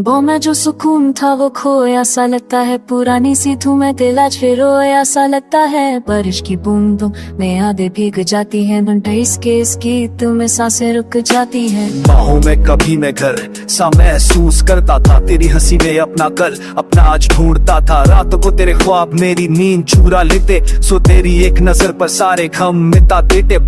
वो में जो सुकून था वो खोया सा लगता है, पुरानी सी धूमें दिल आज फिर रोया सा लगता है। बारिश की बूंदों में यादें भीग जाती हैं, इस गीत में सांसें रुक जाती हैं। बाहों में कभी मैं घर सा महसूस करता था, तेरी हंसी में अपना कल अपना आज ढूंढता था। रात को तेरे ख्वाब मेरी नींद चुरा लेते, सो तेरी एक नजर पर सारे गम मिटा देते।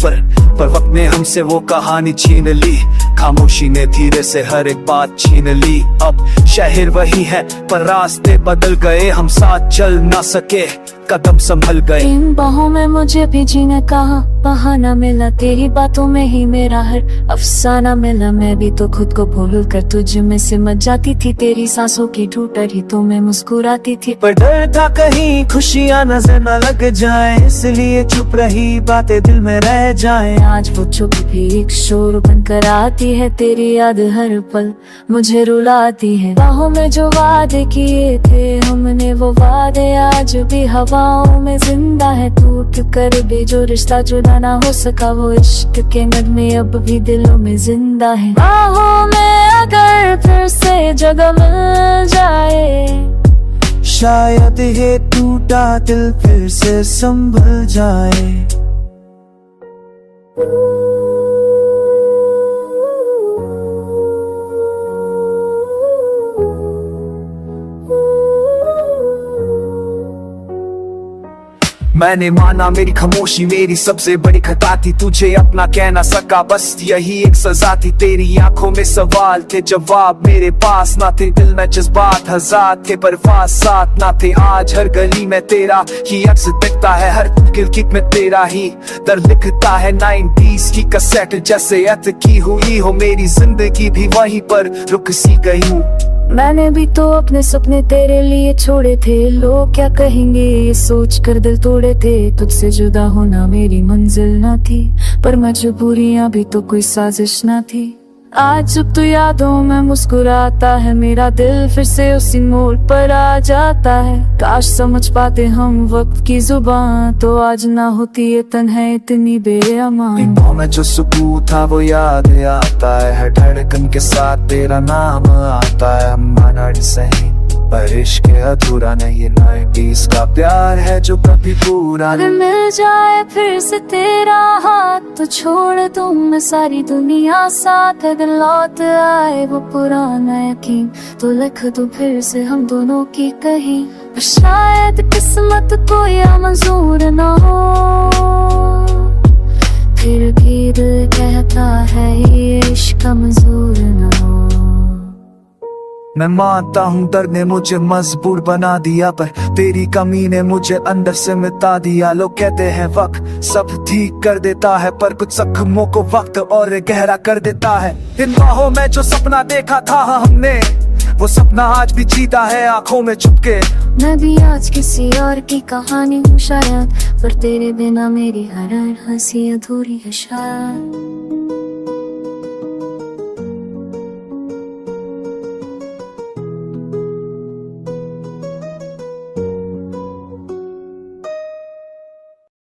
पर वक्त ने हमसे वो कहानी छीन ली, खामोशी ने धीरे से हर एक बात छीन ली। अब शहर वही है पर रास्ते बदल गए, हम साथ चल ना सके कदम संभल गए। इन बाहों में मुझे भी जीने का बहाना मिला, तेरी बातों में ही मेरा हर अफसाना मिला। मैं भी तो खुद को भूल कर तुझ में सिमट जाती थी, तेरी सांसों की ठूठर ही तो मैं मुस्कुराती थी। पर डर था कहीं खुशियाँ नजर न लग जाए, इसलिए चुप रही बातें दिल में रह जाए। आज वो चुप भी एक शोर बनकर आती है, तेरी याद हर पल मुझे रुलाती है। बाहों में जो वादे किए थे हमने, वो वादे आज भी हवाओं में जिंदा है। टूट कर भी जो रिश्ता जुदा ना हो सका, वो इश्क के नगमे अब भी दिलों में जिंदा है। बाहों में अगर फिर से जगह मिल जाए, शायद ये टूटा दिल फिर से संभल जाए। मैंने माना मेरी खामोशी मेरी सबसे बड़ी खता थी, तुझे अपना कह ना सका बस यही एक सजा थी। तेरी आंखों में सवाल थे जवाब मेरे पास ना थे, दिल में जज्बात हजार थे पर वास साथ ना थे। आज हर गली में तेरा ही अक्स दिखता है, हर किलकित में तेरा ही दर्द लिखता है। 90s की कैसेट जैसे अत की हुई हो, मेरी जिंदगी भी वहीं पर रुक सी गई हूँ। मैंने भी तो अपने सपने तेरे लिए छोड़े थे, लोग क्या कहेंगे ये सोच कर दिल तोड़े थे। तुझसे जुदा होना मेरी मंजिल ना थी, पर मजबूरियां भी तो कोई साजिश ना थी। आज जब तो यादों में मुस्कुराता है, मेरा दिल फिर से उसी मोड़ पर आ जाता है। काश समझ पाते हम वक्त की जुबान, तो आज ना होती ये तन्हाई इतनी बेअमान। में जो सुकून था वो याद आता है, हर धड़कन के साथ तेरा नाम आता है। माना सही पर इश्क अधूरा नहीं, 90s का प्यार है जो कभी पूरा अगर मिल जाए फिर से तेरा हाथ, तो छोड़ दूं मैं सारी दुनिया साथ। अगर लौट आए वो पुराना यकीन, तो लिख दूं फिर से हम दोनों की कहीं। शायद किस्मत को या मंजूर ना हो, फिर भी दिल कहता है ये इश्क मंजूर ना हो। मैं मानता हूँ दर्द ने मुझे मजबूर बना दिया, पर तेरी कमी ने मुझे अंदर से मिटा दिया। लोग कहते हैं वक्त सब ठीक कर देता है, पर कुछ जख्मों को वक्त और गहरा कर देता है। इन बाहों में जो सपना देखा था हमने, वो सपना आज भी जीता है आंखों में छुपके। मैं भी आज किसी और की कहानी हूँ शायद, पर तेरे बिना मेरी हर हंसी अधूरी है शायद।